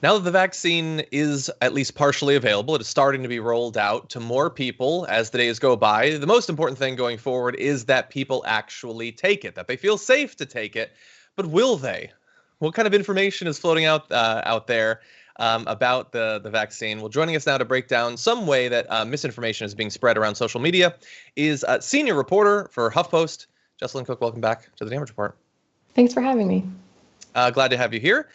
Now that the vaccine is at least partially available, it is starting to be rolled out to more people as the days go by. The most important thing going forward is that people actually take it, that they feel safe to take it. But will they? What kind of information is floating out there about the vaccine? Well, joining us now to break down some way that misinformation is being spread around social media is senior reporter for HuffPost, Jesselyn Cook. Welcome back to the Damage Report. Thanks for having me. Glad to have you here.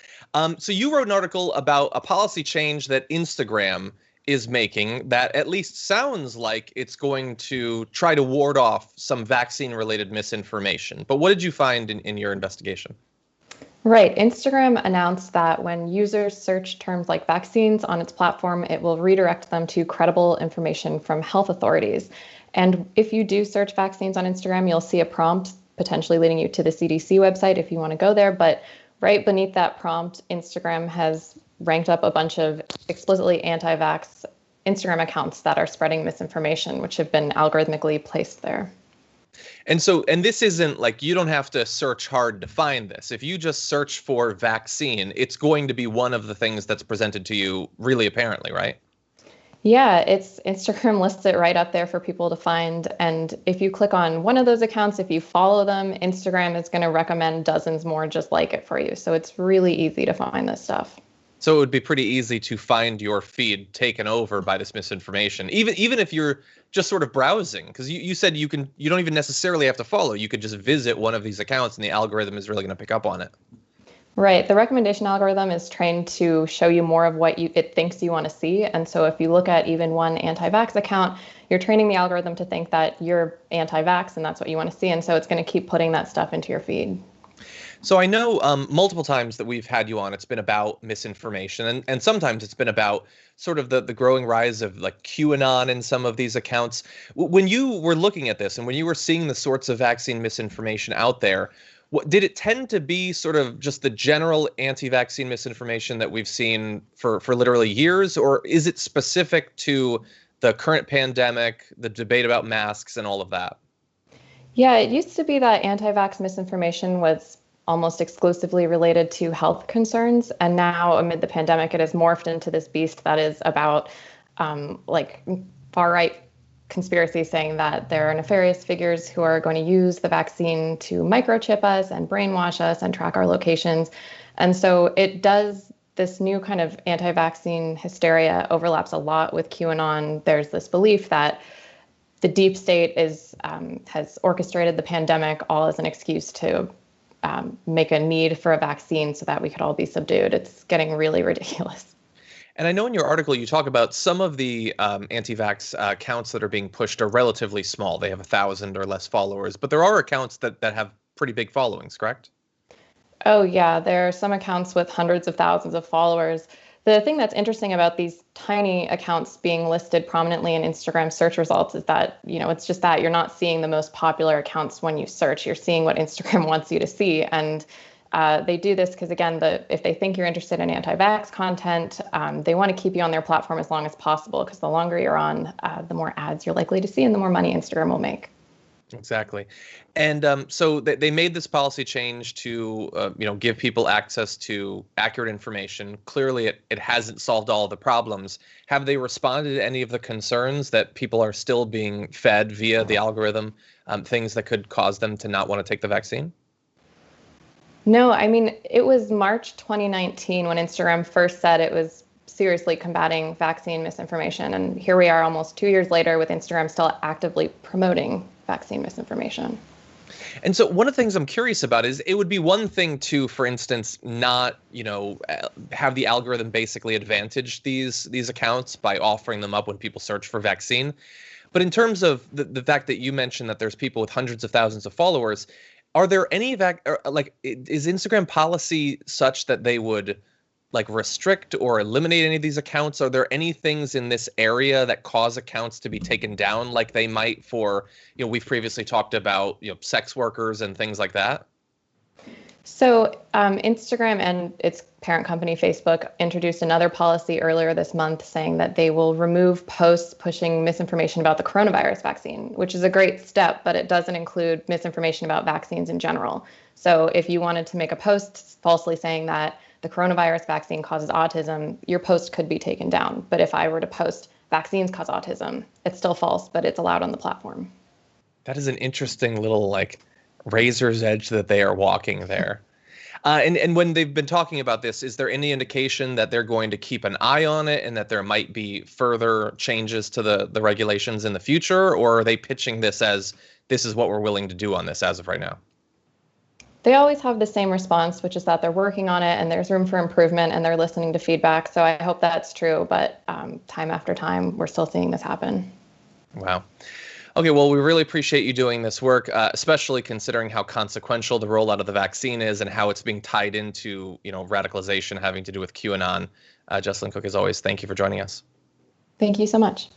So you wrote an article about a policy change that Instagram is making that at least sounds like it's going to try to ward off some vaccine-related misinformation. But what did you find in your investigation? Right. Instagram announced that when users search terms like vaccines on its platform, it will redirect them to credible information from health authorities. And if you do search vaccines on Instagram, you'll see a prompt potentially leading you to the CDC website if you want to go there. But right beneath that prompt, Instagram has ranked up a bunch of explicitly anti-vax Instagram accounts that are spreading misinformation, which have been algorithmically placed there. And this isn't like you don't have to search hard to find this. If you just search for vaccine, it's going to be one of the things that's presented to you really apparently, right? Yeah, Instagram lists it right up there for people to find. And if you click on one of those accounts, if you follow them, Instagram is going to recommend dozens more just like it for you. So it's really easy to find this stuff. So it would be pretty easy to find your feed taken over by this misinformation, even if you're just sort of browsing, because you said you don't even necessarily have to follow. You could just visit one of these accounts and the algorithm is really going to pick up on it. Right. The recommendation algorithm is trained to show you more of what it thinks you want to see. And so if you look at even one anti-vax account, you're training the algorithm to think that you're anti-vax and that's what you want to see. And so it's going to keep putting that stuff into your feed. So I know multiple times that we've had you on, it's been about misinformation, and sometimes it's been about sort of the growing rise of like QAnon in some of these accounts. When you were looking at this and when you were seeing the sorts of vaccine misinformation out there, did it tend to be sort of just the general anti-vaccine misinformation that we've seen for literally years, or is it specific to the current pandemic, the debate about masks and all of that? Yeah, it used to be that anti-vax misinformation was almost exclusively related to health concerns. And now amid the pandemic, it has morphed into this beast that is about like far-right conspiracy saying that there are nefarious figures who are going to use the vaccine to microchip us and brainwash us and track our locations. And so it does, this new kind of anti-vaccine hysteria overlaps a lot with QAnon. There's this belief that the deep state has orchestrated the pandemic all as an excuse to make a need for a vaccine so that we could all be subdued. It's getting really ridiculous. And I know in your article you talk about some of the anti-vax accounts that are being pushed are relatively small. They have 1,000 or less followers, but there are accounts that have pretty big followings, correct? Oh, yeah. There are some accounts with hundreds of thousands of followers. The thing that's interesting about these tiny accounts being listed prominently in Instagram search results is that, it's just that you're not seeing the most popular accounts when you search. You're seeing what Instagram wants you to see. And they do this because, again, if they think you're interested in anti-vax content, they want to keep you on their platform as long as possible, because the longer you're on, the more ads you're likely to see and the more money Instagram will make. Exactly. And so they made this policy change to, give people access to accurate information. Clearly, it hasn't solved all of the problems. Have they responded to any of the concerns that people are still being fed via the algorithm, things that could cause them to not want to take the vaccine? No, I mean, it was March 2019 when Instagram first said it was seriously combating vaccine misinformation. And here we are almost 2 years later with Instagram still actively promoting vaccine misinformation. And so one of the things I'm curious about is it would be one thing to, for instance, not, have the algorithm basically advantage these accounts by offering them up when people search for vaccine. But in terms of the fact that you mentioned that there's people with hundreds of thousands of followers, are there any is Instagram policy such that they would restrict or eliminate any of these accounts? Are there any things in this area that cause accounts to be taken down like they might for, we've previously talked about, sex workers and things like that? So Instagram and its parent company, Facebook, introduced another policy earlier this month saying that they will remove posts pushing misinformation about the coronavirus vaccine, which is a great step, but it doesn't include misinformation about vaccines in general. So if you wanted to make a post falsely saying that the the coronavirus vaccine causes autism, your post could be taken down. But if I were to post vaccines cause autism, it's still false, but it's allowed on the platform. That is an interesting little like razor's edge that they are walking there. And when they've been talking about this, is there any indication that they're going to keep an eye on it and that there might be further changes to the regulations in the future? Or are they pitching this as this is what we're willing to do on this as of right now? They always have the same response, which is that they're working on it and there's room for improvement and they're listening to feedback. So I hope that's true. But time after time, we're still seeing this happen. Wow. Okay, well, we really appreciate you doing this work, especially considering how consequential the rollout of the vaccine is and how it's being tied into, radicalization having to do with QAnon. Jessalyn Cook, as always, thank you for joining us. Thank you so much.